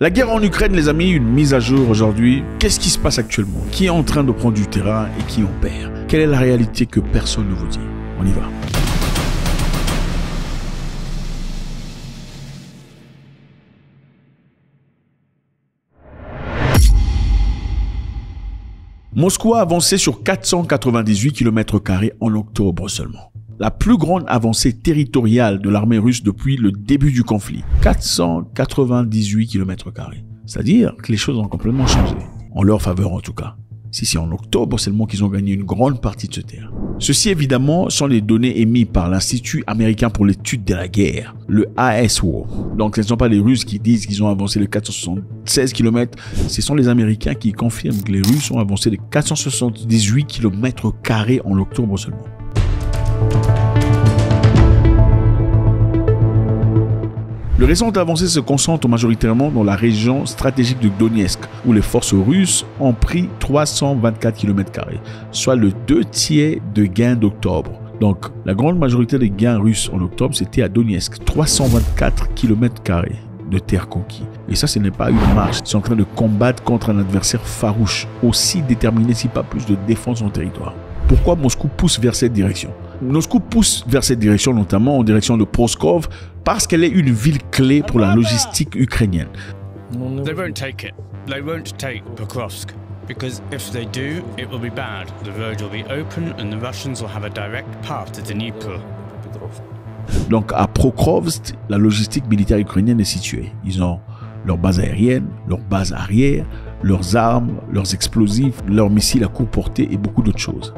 La guerre en Ukraine, les amis, une mise à jour aujourd'hui. Qu'est-ce qui se passe actuellement? Qui est en train de prendre du terrain et qui en perd? Quelle est la réalité que personne ne vous dit? On y va. Moscou a avancé sur 498 km² en octobre seulement. La plus grande avancée territoriale de l'armée russe depuis le début du conflit. 498 km². C'est-à-dire que les choses ont complètement changé. En leur faveur en tout cas. Si c'est en octobre seulement qu'ils ont gagné une grande partie de ce terrain. Ceci évidemment sont les données émises par l'Institut américain pour l'étude de la guerre, le ASWO. Donc ce ne sont pas les Russes qui disent qu'ils ont avancé de 476 km, ce sont les Américains qui confirment que les Russes ont avancé de 478 km² en octobre seulement. Le récent avancée se concentre majoritairement dans la région stratégique de Donetsk, où les forces russes ont pris 324 km², soit le 2/3 de gains d'octobre. Donc, la grande majorité des gains russes en octobre, c'était à Donetsk, 324 km² de terre conquis. Et ça, ce n'est pas une marche. Ils sont en train de combattre contre un adversaire farouche, aussi déterminé, si pas plus, de défendre son territoire. Pourquoi Moscou pousse vers cette direction? Moscou pousse vers cette direction, notamment en direction de Pskov, parce qu'elle est une ville clé pour la logistique ukrainienne. They won't take it. They won't take Pokrovsk. Because if they do, it will be bad. The road will be open and the Russians will have a direct path to Dnipro. Donc à Pokrovsk, la logistique militaire ukrainienne est située. Ils ont leur base aérienne, leur base arrière, leurs armes, leurs explosifs, leurs missiles à courte portée et beaucoup d'autres choses.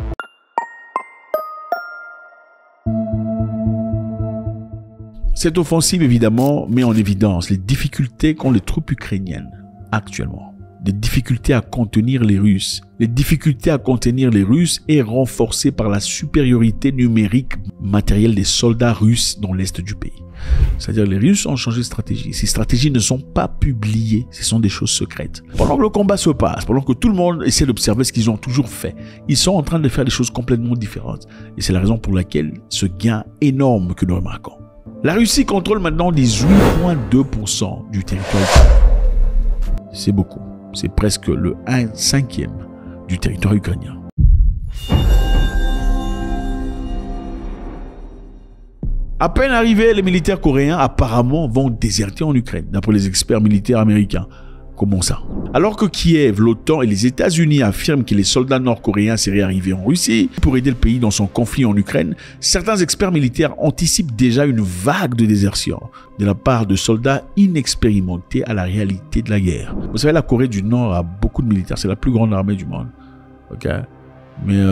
Cette offensive, évidemment, met en évidence les difficultés qu'ont les troupes ukrainiennes actuellement. Des difficultés à contenir les Russes. Les difficultés à contenir les Russes est renforcée par la supériorité numérique matérielle des soldats russes dans l'est du pays. C'est-à-dire que les Russes ont changé de stratégie. Ces stratégies ne sont pas publiées, ce sont des choses secrètes. Pendant que le combat se passe, pendant que tout le monde essaie d'observer ce qu'ils ont toujours fait, ils sont en train de faire des choses complètement différentes. Et c'est la raison pour laquelle ce gain énorme que nous remarquons. La Russie contrôle maintenant 18,2% du territoire. C'est beaucoup. C'est presque le 1/5 du territoire ukrainien. À peine arrivés, les militaires coréens apparemment vont déserter en Ukraine, d'après les experts militaires américains. Comment ça? Alors que Kiev, l'OTAN et les États-Unis affirment que les soldats nord-coréens seraient arrivés en Russie pour aider le pays dans son conflit en Ukraine, certains experts militaires anticipent déjà une vague de désertion de la part de soldats inexpérimentés à la réalité de la guerre. Vous savez, la Corée du Nord a beaucoup de militaires, c'est la plus grande armée du monde. Okay? Mais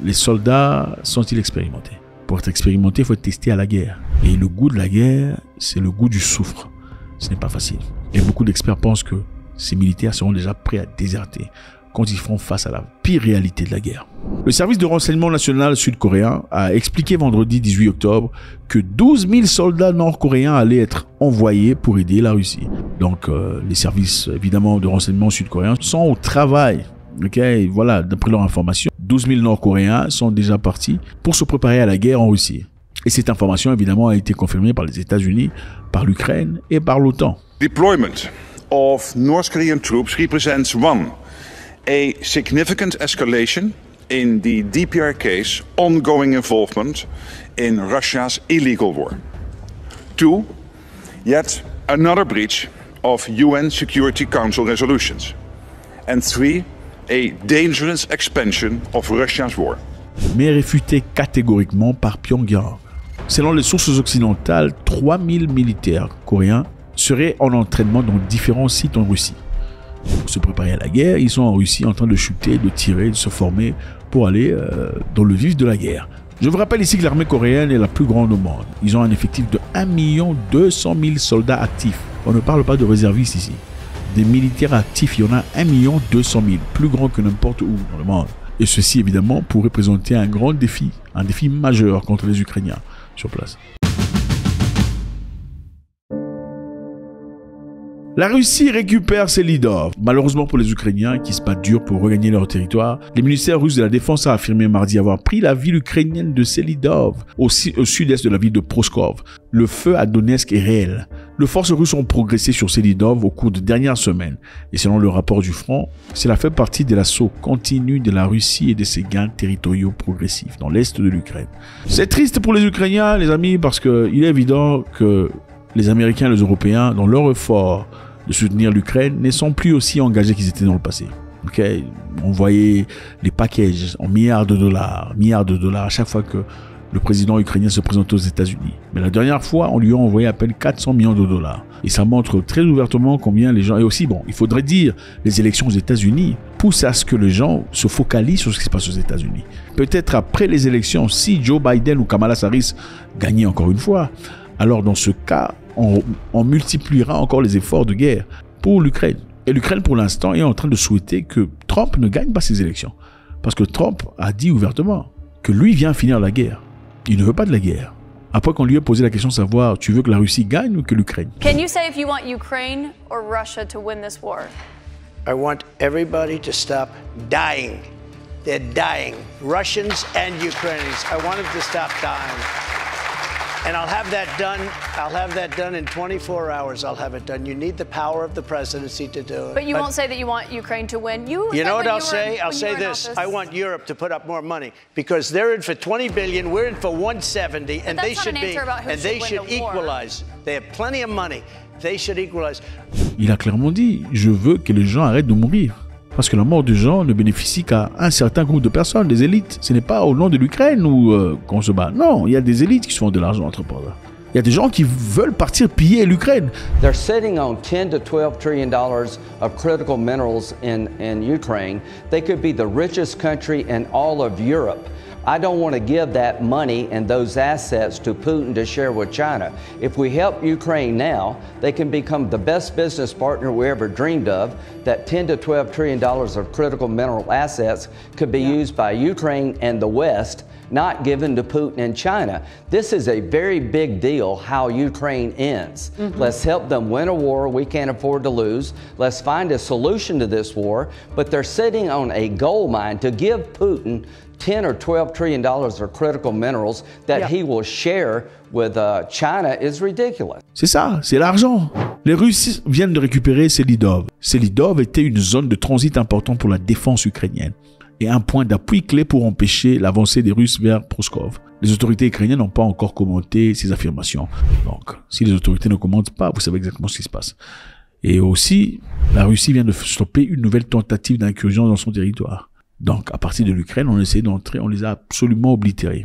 les soldats sont-ils expérimentés? Pour être expérimenté, il faut être testé à la guerre. Et le goût de la guerre, c'est le goût du soufre. Ce n'est pas facile. Et beaucoup d'experts pensent que ces militaires seront déjà prêts à déserter quand ils feront face à la pire réalité de la guerre. Le service de renseignement national sud-coréen a expliqué vendredi 18 octobre que 12 000 soldats nord-coréens allaient être envoyés pour aider la Russie. Donc les services évidemment de renseignement sud-coréens sont au travail. Okay, voilà, d'après leur information, 12 000 nord-coréens sont déjà partis pour se préparer à la guerre en Russie. Et cette information, évidemment, a été confirmée par les États-Unis, par l'Ukraine et par l'OTAN. Deployment of North Korean troops represents one, a significant escalation in the DPRK's ongoing involvement in Russia's illegal war. Two, yet another breach of UN Security Council resolutions. And three, a dangerous expansion of Russia's war. Mais réfuté catégoriquement par Pyongyang. Selon les sources occidentales, 3000 militaires coréens seraient en entraînement dans différents sites en Russie. Pour se préparer à la guerre, ils sont en Russie en train de chuter, de tirer, de se former pour aller dans le vif de la guerre. Je vous rappelle ici que l'armée coréenne est la plus grande au monde. Ils ont un effectif de 1 200 000 soldats actifs. On ne parle pas de réservistes ici. Des militaires actifs, il y en a 1 200 000, plus grand que n'importe où dans le monde. Et ceci, évidemment, pour représenter un grand défi, un défi majeur contre les Ukrainiens sur place. La Russie récupère Selidov. Malheureusement pour les Ukrainiens qui se battent dur pour regagner leur territoire, les ministères russes de la Défense a affirmé mardi avoir pris la ville ukrainienne de Selidov, au sud-est de la ville de Pskov. Le feu à Donetsk est réel. Les forces russes ont progressé sur Selidov au cours des dernières semaines. Et selon le rapport du front, cela fait partie de l'assaut continu de la Russie et de ses gains territoriaux progressifs dans l'est de l'Ukraine. C'est triste pour les Ukrainiens, les amis, parce qu'il est évident que les Américains et les Européens, dans leur effort de soutenir l'Ukraine, ne sont plus aussi engagés qu'ils étaient dans le passé. Okay? On voyait les packages en milliards de dollars à chaque fois que le président ukrainien se présentait aux États-Unis. Mais la dernière fois, on lui a envoyé à peine 400 millions de dollars. Et ça montre très ouvertement combien les gens... Et aussi, bon, il faudrait dire, les élections aux États-Unis poussent à ce que les gens se focalisent sur ce qui se passe aux États-Unis. Peut-être après les élections, si Joe Biden ou Kamala Harris gagnaient encore une fois, alors dans ce cas, on multipliera encore les efforts de guerre pour l'Ukraine. Et l'Ukraine, pour l'instant, est en train de souhaiter que Trump ne gagne pas ces élections. Parce que Trump a dit ouvertement que lui vient finir la guerre. Il ne veut pas de la guerre. Après qu'on lui ait posé la question de savoir, tu veux que la Russie gagne ou que l'Ukraine? Can you say if you want Ukraine or Russia to win this war? I want everybody to stop dying. They're dying. Russians and Ukrainians. I want them to stop dying. And I'll have that done. I'll have that done in 24 hours. I'll have it done. You need the power of the presidency to do it. But you won't say that you want Ukraine to win. You know what I'll say? I'll say this. I want Europe to put up more money because they're in for 20 billion. We're in for 170, and they should be. And they should equalize. They have plenty of money. They should equalize. Il a clairement dit, je veux que les gens arrêtent de mourir. Parce que la mort des gens ne bénéficie qu'à un certain groupe de personnes, des élites. Ce n'est pas au nom de l'Ukraine qu'on se bat. Non, il y a des élites qui se font de l'argent entre pauvres. Il y a des gens qui veulent partir piller l'Ukraine. They're sitting on $10 to $12 trillion of critical minerals in Ukraine. They could be the richest country in all of Europe. I don't want to give that money and those assets to Putin to share with China. If we help Ukraine now, they can become the best business partner we ever dreamed of. That $10 to $12 trillion of critical mineral assets could be used by Ukraine and the West, not given to Putin and China. This is a very big deal how Ukraine ends. Let's help them win a war we can't afford to lose. Let's find a solution to this war. But they're sitting on a gold mine to give Putin $10 or $12 trillion of critical minerals that he will share with China is ridiculous. C'est ça, c'est l'argent. Les Russes viennent de récupérer Selidov. Selidov était une zone de transit importante pour la défense ukrainienne et un point d'appui clé pour empêcher l'avancée des Russes vers Pskov. Les autorités ukrainiennes n'ont pas encore commenté ces affirmations. Donc, si les autorités ne commentent pas, vous savez exactement ce qui se passe. Et aussi, la Russie vient de stopper une nouvelle tentative d'incursion dans son territoire. Donc, à partir de l'Ukraine, on essaie d'entrer, on les a absolument oblitérés.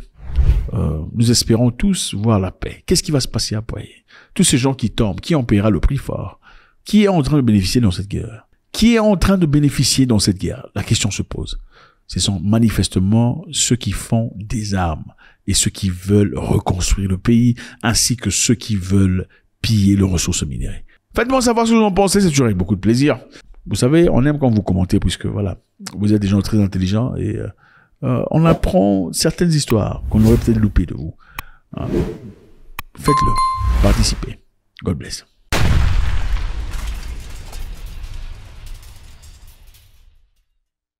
Nous espérons tous voir la paix. Qu'est-ce qui va se passer après? Tous ces gens qui tombent, qui en paiera le prix fort? Qui est en train de bénéficier dans cette guerre? Qui est en train de bénéficier dans cette guerre? La question se pose. Ce sont manifestement ceux qui font des armes et ceux qui veulent reconstruire le pays, ainsi que ceux qui veulent piller les ressources minérales. Faites-moi savoir ce que vous en pensez, c'est toujours avec beaucoup de plaisir. Vous savez, on aime quand vous commentez, puisque voilà, vous êtes des gens très intelligents et on apprend certaines histoires qu'on aurait peut-être loupées de vous. Faites-le, participez. God bless.